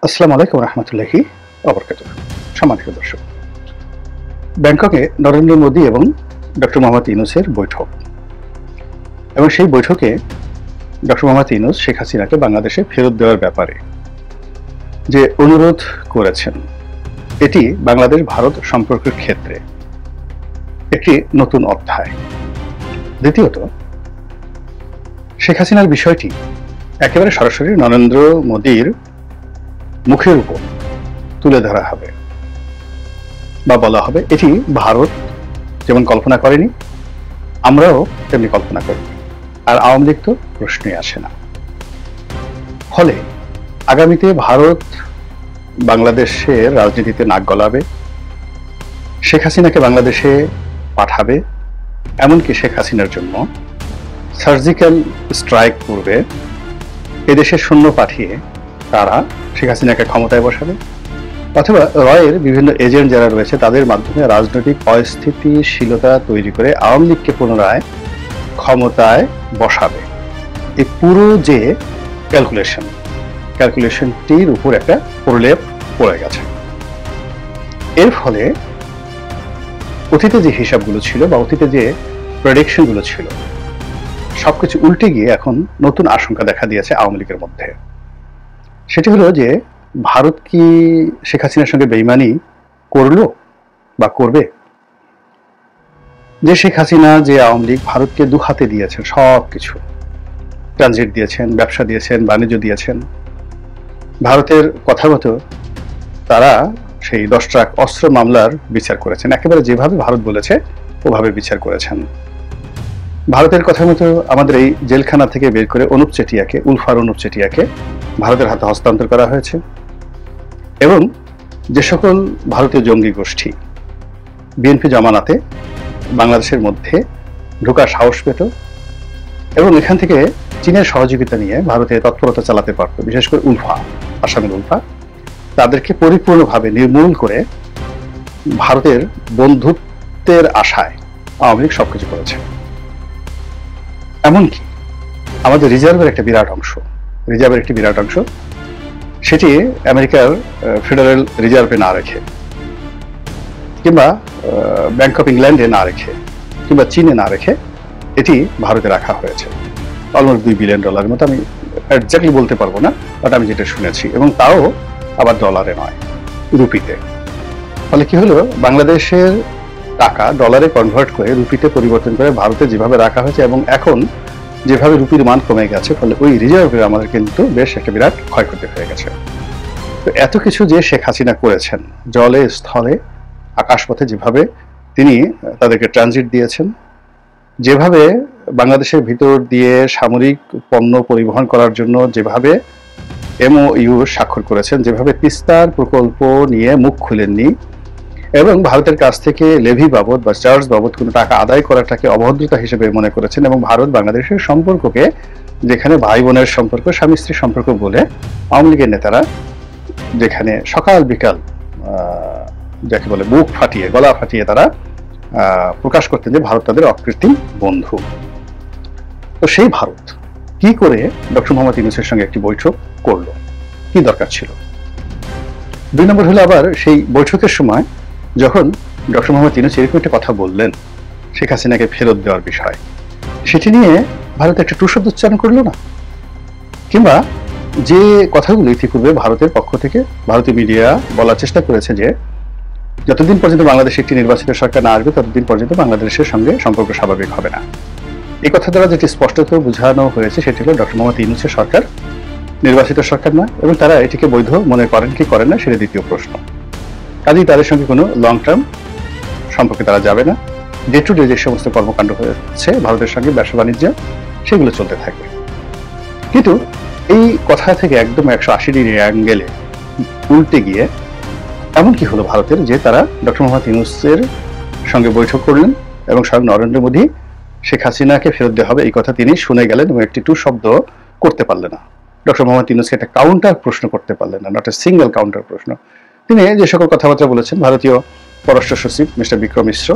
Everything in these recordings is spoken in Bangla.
আসসালামু আলাইকুম রহমতুল্লাহি ওয়াবারাকাতুহু। সম্মানিত দর্শক, ব্যাংককে নরেন্দ্র মোদী এবং ডক্টর মোহাম্মদ ইউনূসের বৈঠক, এবং সেই বৈঠকে ডক্টর মোহাম্মদ ইউনূস শেখ হাসিনাকে বাংলাদেশে ফেরত দেওয়ার ব্যাপারে যে অনুরোধ করেছেন, এটি বাংলাদেশ ভারত সম্পর্কের ক্ষেত্রে একটি নতুন অধ্যায়। দ্বিতীয়ত, শেখ হাসিনার বিষয়টি একেবারে সরাসরি নরেন্দ্র মোদীর মুখের উপর তুলে ধরা হবে বা বলা হবে এটি ভারত যেমন কল্পনা করেনি, আমরাও তেমনি কল্পনা করিনি, আর আওয়ামী লীগ তো প্রশ্নই আসে না। ফলে আগামীতে ভারত বাংলাদেশের রাজনীতিতে নাক গলাবে, শেখ হাসিনাকে বাংলাদেশে পাঠাবে, এমনকি শেখ হাসিনার জন্য সার্জিক্যাল স্ট্রাইক করবে, এদেশের সৈন্য পাঠিয়ে তারা শেখ হাসিনাকে ক্ষমতায় বসাবে, অথবা রয়ের বিভিন্ন এজেন্ট যারা রয়েছে তাদের মাধ্যমে রাজনৈতিক অস্থিতিশীলতা তৈরি করে আওয়ামী লীগকে পুনরায় ক্ষমতায় বসাবে। এই পুরো যে ক্যালকুলেশনটির উপর একটা প্রলেপ পড়ে গেছে। এর ফলে অতীতে যে হিসাবগুলো ছিল বা অতীতে যে প্রেডিকশনগুলো ছিল সবকিছু উল্টে গিয়ে এখন নতুন আশঙ্কা দেখা দিয়েছে আওয়ামী লীগের মধ্যে। সেটি হলো যে ভারত কি শেখ হাসিনার সঙ্গে বেইমানি করলো বা করবে? যে শেখ হাসিনা, যে আওয়ামী লীগ ভারতকে দু হাতে দিয়েছেন সব কিছু, ট্রানজিট দিয়েছেন, ব্যবসা দিয়েছেন, বাণিজ্য দিয়েছেন। ভারতের কথা মতো তারা সেই 10 ট্রাক অস্ত্র মামলার বিচার করেছেন, একেবারে যেভাবে ভারত বলেছে ওভাবে বিচার করেছেন। ভারতের কথা মতো আমাদের এই জেলখানা থেকে বের করে অনুপ চেটিয়াকে ভারতের হাতে হস্তান্তর করা হয়েছে, এবং যে সকল ভারতীয় জঙ্গি গোষ্ঠী বিএনপি জামানাতে বাংলাদেশের মধ্যে ঢোকার সাহস পেত এবং এখান থেকে চীনের সহযোগিতা নিয়ে ভারতে তৎপরতা চালাতে পারত, বিশেষ করে আসামের উলফা, তাদেরকে পরিপূর্ণভাবে নির্মূল করে ভারতের বন্ধুত্বের আশায় আওয়ামী লীগ সবকিছু করেছে। এমনকি আমাদের রিজার্ভের একটি বিরাট অংশ সেটি আমেরিকার ফেডারেল রিজার্ভে না রেখে, কিংবা ব্যাংক অফ ইংল্যান্ডে না রেখে, কিংবা চীনে না রেখে এটি ভারতে রাখা হয়েছে। অলমোস্ট $2 বিলিয়ন মতো, আমি এক্স্যাক্টলি বলতে পারবো না, বাট আমি যেটা শুনেছি, এবং তাও আবার ডলারে নয়, রুপিতে। ফলে কি হলো, বাংলাদেশের টাকা ডলারে কনভার্ট করে রুপিতে পরিবর্তন করে ভারতে যেভাবে রাখা হয়েছে, এবং এখন যেভাবে রুপির মান কমে গেছে, ফলে ওই রিজার্ভে আমাদের কিন্তু বেশ একটা বিরাট ক্ষয়ক্ষতি হয়ে গেছে। তো এত কিছু যে শেখ হাসিনা করেছেন, জলে স্থলে আকাশপথে, যেভাবে তিনি তাদেরকে ট্রানজিট দিয়েছেন, যেভাবে বাংলাদেশের ভিতর দিয়ে সামরিক পণ্য পরিবহন করার জন্য যেভাবে MOU স্বাক্ষর করেছেন, যেভাবে তিস্তার প্রকল্প নিয়ে মুখ খুলেননি, এবং ভারতের কাছ থেকে লেভি বাবদ বা চার্জ বাবদ কোনো টাকা আদায় করাটাকে অভদ্রতা হিসেবে মনে করেছেন, এবং ভারত বাংলাদেশের সম্পর্ককে, যেখানে ভাই বোনের সম্পর্ক, স্বামী স্ত্রীর সম্পর্ক বলে আওয়ামী লীগের নেতারা যেখানে সকাল বিকাল যাকে বলে বুক ফাটিয়ে, গলা ফাটিয়ে তারা প্রকাশ করতেন যে ভারত তাদের অকৃত্রিম বন্ধু। তো সেই ভারত কি করে ডক্টর মোহাম্মদ ইউনূসের সঙ্গে একটি বৈঠক করলো, কি দরকার ছিল? 2 নম্বর হলো, আবার সেই বৈঠকের সময় যখন ডক্টর মোহাম্মদ ইউনূস এরকম একটা কথা বললেন শেখ হাসিনাকে ফেরত দেওয়ার বিষয়, সেটি নিয়ে ভারত একটা টু শব্দ উচ্চারণ করলো না, কিংবা যে কথাগুলো ইতিপূর্বে ভারতের পক্ষ থেকে ভারতীয় মিডিয়া বলার চেষ্টা করেছে যে যতদিন পর্যন্ত বাংলাদেশে একটি নির্বাচিত সরকার না আসবে ততদিন পর্যন্ত বাংলাদেশের সঙ্গে সম্পর্ক স্বাভাবিক হবে না। এই কথা দ্বারা যেটি স্পষ্টত বোঝানো হয়েছে সেটি হলো ডক্টর মোহাম্মদ ইউনূসের সরকার নির্বাচিত সরকার নয়, এবং তারা এটিকে বৈধ মনে করেন কি করেন না সেটা দ্বিতীয় প্রশ্ন। কাজেই তাদের সঙ্গে কোনো লং টার্ম সম্পর্কে তারা যাবে না। ডে টু ডে যে সমস্ত কর্মকাণ্ড হয়েছে ভারতের সঙ্গে ব্যবসা বাণিজ্য, সেগুলো চলতে থাকবে। কিন্তু এই কথা থেকে একদম 180 ডিগ্রি অ্যাঙ্গেলে উল্টে গিয়ে এমন কি হলো ভারতের, যে তারা ডক্টর মোহাম্মদ ইউনূসের সঙ্গে বৈঠক করলেন এবং স্বয়ং নরেন্দ্র মোদী শেখ হাসিনাকে ফেরত দেওয়া হবে এই কথা তিনি শুনে গেলেন, এবং একটি টু শব্দ করতে পারলেন না। ডক্টর মোহাম্মদ ইউনূসকে একটা কাউন্টার প্রশ্ন করতে পারলেন না, নট এ সিঙ্গেল কাউন্টার প্রশ্ন। তিনি যে সকল কথাবার্তা বলেছেন, ভারতীয় পররাষ্ট্র সচিব মিস্টার বিক্রম মিশ্র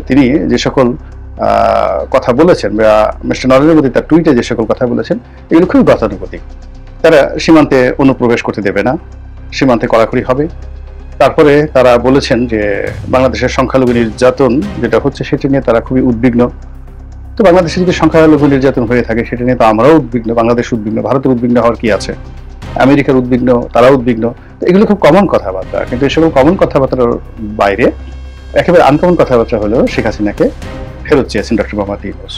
তিনি যে সকল কথা বলেছেন, বা মিস্টার নরেন্দ্র মোদী তার টুইটে যে সকল কথা বলেছেন, এগুলো খুবই গতানুগতিক। তারা সীমান্তে অনুপ্রবেশ করতে দেবে না, সীমান্তে কড়াকড়ি হবে। তারপরে তারা বলেছেন যে বাংলাদেশের সংখ্যালঘু নির্যাতন যেটা হচ্ছে সেটা নিয়ে তারা খুবই উদ্বিগ্ন। তো বাংলাদেশে যদি সংখ্যালঘু নির্যাতন হয়ে থাকে সেটা নিয়ে তো আমরাও উদ্বিগ্ন, বাংলাদেশ উদ্বিগ্ন, ভারতের উদ্বিগ্ন হওয়ার কি আছে, আমেরিকার উদ্বিগ্ন, তারাও উদ্বিগ্ন। তো এগুলো খুব কমন কথাবার্তা, কিন্তু এসব কমন কথাবার্তার বাইরে একেবারে আনকমন কথাবার্তা হলো শেখ হাসিনাকে ফেরত চেয়েছেন ডক্টর মোহাম্মদ ইউনূস।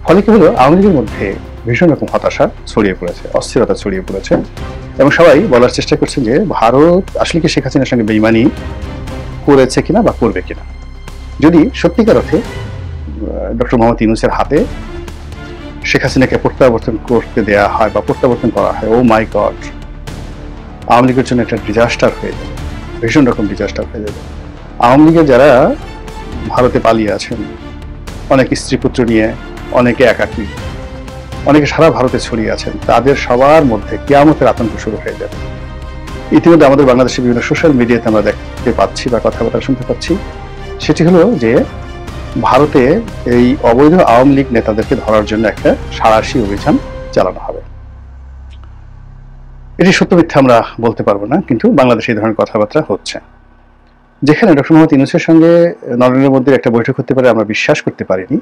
ফলে কি হলো, আওয়ামী লীগের মধ্যে ভীষণ রকম হতাশা ছড়িয়ে পড়েছে, অস্থিরতা ছড়িয়ে পড়েছে, এবং সবাই বলার চেষ্টা করছেন যে ভারত আসলে কি শেখ হাসিনার সঙ্গে বেইমানি করেছে কিনা বা করবে কিনা। যদি সত্যিকার অর্থে ডক্টর মোহাম্মদ ইউনূসের হাতে শেখ হাসিনাকে প্রত্যাবর্তন করতে দেয়া হয় বা প্রত্যাবর্তন করা হয়, ও মাই গড, আওয়ামী লীগের জন্য একটা ডিজাস্টার হয়ে যাবে, ভীষণ রকম ডিজাস্টার হয়ে যাবে। আওয়ামী লীগের যারা ভারতে পালিয়ে আছেন, অনেক স্ত্রী পুত্র নিয়ে, অনেকে একাকী, অনেকে সারা ভারতে ছড়িয়ে আছেন, তাদের সবার মধ্যে কিয়ামতের আতঙ্ক শুরু হয়ে যাবে। ইতিমধ্যে আমাদের বাংলাদেশের বিভিন্ন সোশ্যাল মিডিয়াতে আমরা দেখতে পাচ্ছি বা কথাবার্তা শুনতে পাচ্ছি, সেটি হলো যে ভারতে এই অবৈধ আওয়ামী লীগ নেতাদেরকে ধরার জন্য একটা সাঁড়াশি অভিযান চালানো হবে। এটি সত্য মিথ্যা আমরা বলতে পারবো না, কিন্তু বাংলাদেশে এই ধরনের কথাবার্তা হচ্ছে। যেখানে ডক্টর মোহাম্মদ ইউনূসের সঙ্গে নরেন্দ্র মোদীর একটা বৈঠক হতে পারে আমরা বিশ্বাস করতে পারিনি,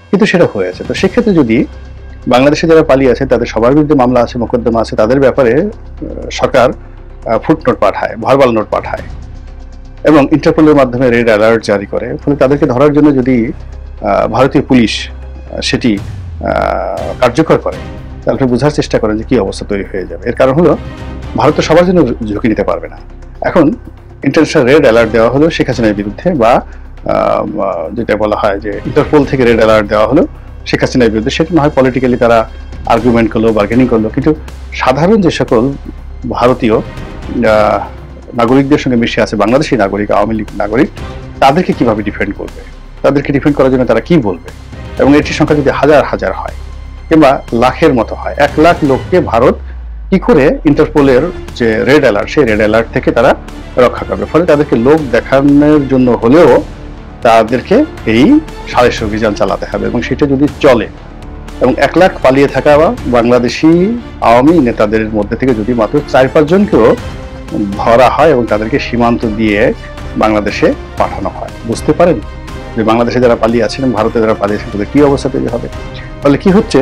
কিন্তু সেটা হয়েছে। তো সেক্ষেত্রে যদি বাংলাদেশে যারা পালিয়ে আছে তাদের সবার বিরুদ্ধে মামলা আছে, মোকদ্দমা আছে, তাদের ব্যাপারে সরকার ফুটনোট পাঠায়, ভার্বাল নোট পাঠায় এবং ইন্টারপোলের মাধ্যমে রেড অ্যালার্ট জারি করে, ফলে তাদেরকে ধরার জন্য যদি ভারতীয় পুলিশ সেটি কার্যকর করে, তাহলে বোঝার চেষ্টা করেন যে কি অবস্থা তৈরি হয়ে যাবে। এর কারণ হলো ভারত তো সবার জন্য ঝুঁকি নিতে পারবে না। এখন ইন্টারন্যাশনাল রেড অ্যালার্ট দেওয়া হলো শেখ হাসিনার বিরুদ্ধে, বা যেটা বলা হয় যে ইন্টারপোল থেকে রেড অ্যালার্ট দেওয়া হলো শেখ হাসিনার বিরুদ্ধে, সেটা না হয় পলিটিক্যালি তারা আর্গুমেন্ট করলো, বার্গেনিং করলো, কিন্তু সাধারণ যে সকল ভারতীয় নাগরিকদের সঙ্গে মিশে আছে, বাংলাদেশি নাগরিক, আওয়ামী লীগ নাগরিক, তাদেরকে কিভাবে ডিফেন্ড করবে, তাদেরকে ডিফেন্ড করার জন্য তারা কি বলবে, এবং এটির সংখ্যা যদি হাজার হাজার হয় কিংবা লাখের মতো হয়, 1 লাখ লোককে ভারত কি করে ইন্টারপোলের যে রেড অ্যালার্ট, সেই রেড অ্যালার্ট থেকে তারা রক্ষা করবে। ফলে তাদেরকে লোক দেখানোর জন্য হলেও তাদেরকে এই সাঁড়াশি অভিযান চালাতে হবে, এবং সেটা যদি চলে এবং 1 লাখ পালিয়ে থাকা বাংলাদেশি আওয়ামী নেতাদের মধ্যে থেকে যদি মাত্র 4-5 জনকেও ধরা হয় এবং তাদেরকে সীমান্ত দিয়ে বাংলাদেশে পাঠানো হয়, বুঝতে পারেন যে বাংলাদেশে যারা পালিয়ে আছেন এবং ভারতে যারা পালিয়ে আছেন তাদের কি অবস্থা তৈরি হবে। ফলে কি হচ্ছে,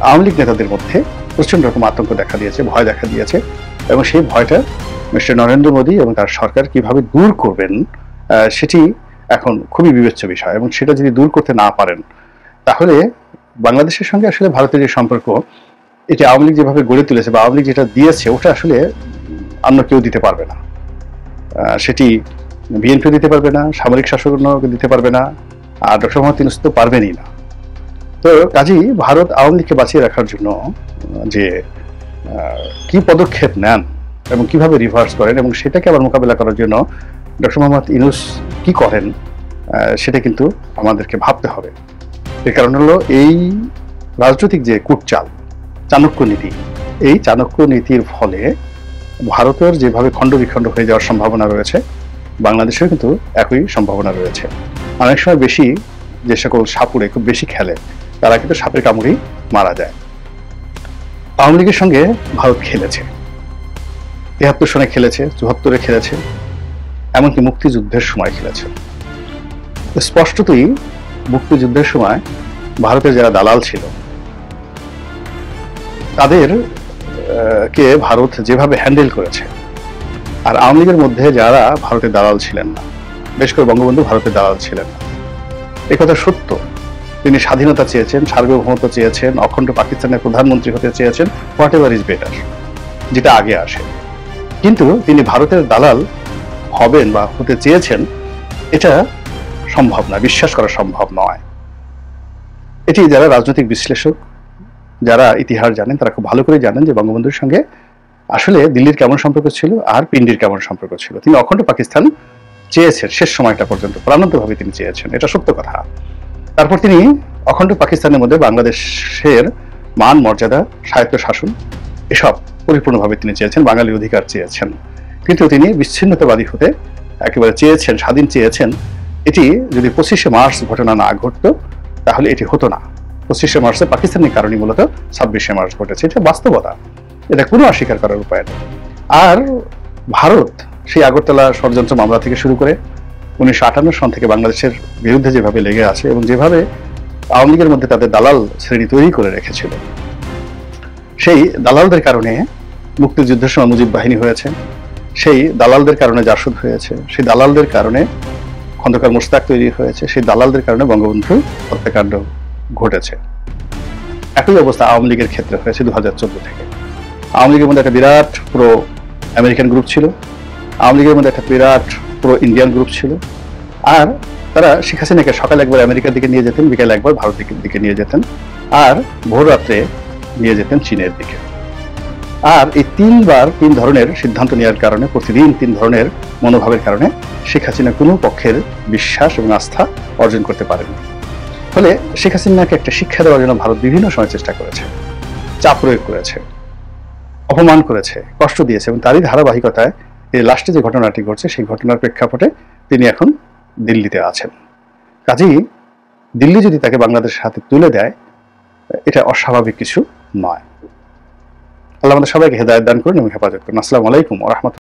আওয়ামী লীগ নেতাদের মধ্যে প্রচন্ড রকম আতঙ্ক দেখা দিয়েছে, ভয় দেখা দিয়েছে, এবং সেই ভয়টা মিস্টার নরেন্দ্র মোদী এবং তার সরকার কিভাবে দূর করবেন সেটি এখন খুবই বিবেচ্য বিষয়। এবং সেটা যদি দূর করতে না পারেন, তাহলে বাংলাদেশের সঙ্গে আসলে ভারতের যে সম্পর্ক, এটি আওয়ামী লীগ যেভাবে গড়ে তুলেছে বা আওয়ামী লীগ যেটা দিয়েছে, ওটা আসলে অন্য কেউ দিতে পারবে না। সেটি বিএনপিও দিতে পারবে না, সামরিক শাসকও দিতে পারবে না, আর ডক্টর মোহাম্মদ ইউনূস তো পারবেনই না। তো কাজেই ভারত আওয়ামী লীগকে বাঁচিয়ে রাখার জন্য যে কি পদক্ষেপ নেন এবং কিভাবে রিভার্স করেন এবং সেটাকে আবার মোকাবেলা করার জন্য ডক্টর মোহাম্মদ ইউনূস কি করেন, সেটা কিন্তু আমাদেরকে ভাবতে হবে। এর কারণ হলো এই রাজনৈতিক যে কূটচাল, চাণক্য নীতি, এই চাণক্য নীতির ফলে ভারতের যেভাবে খণ্ড বিখণ্ড হয়ে যাওয়ার সম্ভাবনা রয়েছে, বাংলাদেশেও কিন্তু একই সম্ভাবনা রয়েছে। অনেক সময় বেশি যে সকল সাপুড়ে খুব বেশি খেলে, তারা কিন্তু সাপের কামড়েই মারা যায়। আওয়ামী লীগের সঙ্গে ভারত খেলেছে, ৭৩ সনে খেলেছে, ৭৪-এ খেলেছে, এমনকি মুক্তিযুদ্ধের সময় খেলেছে। স্পষ্টতই মুক্তিযুদ্ধের সময় ভারতের যারা দালাল ছিল তাদের কে ভারত যেভাবে হ্যান্ডেল করেছে, আর আওয়ামী লীগের মধ্যে যারা ভারতের দালাল ছিলেন না, বেশ করে বঙ্গবন্ধু ভারতের দালাল ছিলেন না, এ কথা সত্য। তিনি স্বাধীনতা চেয়েছেন, সার্বভৌমত্ব চেয়েছেন, অখণ্ড পাকিস্তানের প্রধানমন্ত্রী হতে চেয়েছেন, হোয়াট এভার ইজ বেটার, যেটা আগে আসে। কিন্তু তিনি ভারতের দালাল হবেন বা হতে চেয়েছেন, এটা সম্ভব না, বিশ্বাস করা সম্ভব নয়। এটি যারা রাজনৈতিক বিশ্লেষক, যারা ইতিহাস জানেন, তারা খুব ভালো করে জানেন যে বঙ্গবন্ধুর সঙ্গে আসলে দিল্লির কেমন সম্পর্ক ছিল আর পিন্ডির কেমন সম্পর্ক ছিল। তিনি অখণ্ড পাকিস্তান চেয়েছেন, শেষ সময়টা পর্যন্ত প্রাণান্তভাবে তিনি চেয়েছেন, এটা সত্য কথা। তারপর তিনি অখণ্ড পাকিস্তানের মধ্যে বাংলাদেশের মান মর্যাদা, স্বায়ত্ত শাসন এসব পরিপূর্ণভাবে তিনি চেয়েছেন, বাঙালির অধিকার চেয়েছেন। কিন্তু তিনি বিচ্ছিন্নতাবাদী হতে একেবারে চেয়েছেন, স্বাধীন চেয়েছেন। এটি যদি 25শে মার্চ ঘটনা না ঘটত তাহলে এটি হতো না। 25শে মার্চে পাকিস্তানের কারণে মূলত 26শে মার্চ ঘটেছে। এটা বাস্তবতা, এটা কোনো অস্বীকার করার উপায় নেই। আর ভারত সেই আগরতলা ষড়যন্ত্র মামলা থেকে শুরু করে 1958 সন থেকে বাংলাদেশের বিরুদ্ধে যেভাবে লেগে আছে এবং যেভাবে আওয়ামী লীগের মধ্যে তাদের দালাল শ্রেণী তৈরি করে রেখেছিল, সেই দালালদের কারণে মুক্তিযুদ্ধের সময় মুজিব বাহিনী হয়েছে, সেই দালালদের কারণে জাসদ হয়েছে, সেই দালালদের কারণে খন্দকার মোশতাক তৈরি হয়েছে, সেই দালালদের কারণে বঙ্গবন্ধু হত্যাকাণ্ড ঘটেছে। একই অবস্থা আওয়ামী লীগের ক্ষেত্রে হয়েছে 2014 থেকে। আওয়ামী লীগের মধ্যে একটা বিরাট প্রো আমেরিকান গ্রুপ ছিল, আওয়ামী লীগের মধ্যে একটা বিরাট প্রো ইন্ডিয়ান গ্রুপ ছিল। আর তারা শেখ হাসিনাকে সকালে একবার আমেরিকার দিকে নিয়ে যেতেন, বিকেলে একবার ভারতের দিকে নিয়ে যেতেন, আর ভোর রাত্রে নিয়ে যেতেন চীনের দিকে। আর এই তিন ধরনের সিদ্ধান্ত নেওয়ার কারণে, প্রতিদিন 3 ধরনের মনোভাবের কারণে শেখ হাসিনা কোনো পক্ষের বিশ্বাস এবং আস্থা অর্জন করতে পারেনি। ফলে শেখ হাসিনাকে একটা শিক্ষা দেওয়ার জন্য ভারত বিভিন্ন সময় চেষ্টা করেছে, চাপ প্রয়োগ করেছে, অপমান করেছে, কষ্ট দিয়েছে, এবং তারই ধারাবাহিকতায় এই লাস্টে যে ঘটনাটি ঘটছে সেই ঘটনার প্রেক্ষাপটে তিনি এখন দিল্লিতে আছেন। কাজেই দিল্লি যদি তাকে বাংলাদেশের হাতে তুলে দেয়, এটা অস্বাভাবিক কিছু নয়। আল্লাহ আমাদের সবাইকে হেদায়েত দান করুন এবং হেফাজত করুন। আসসালামু আলাইকুম ওয়া রাহমাতুল্লাহ।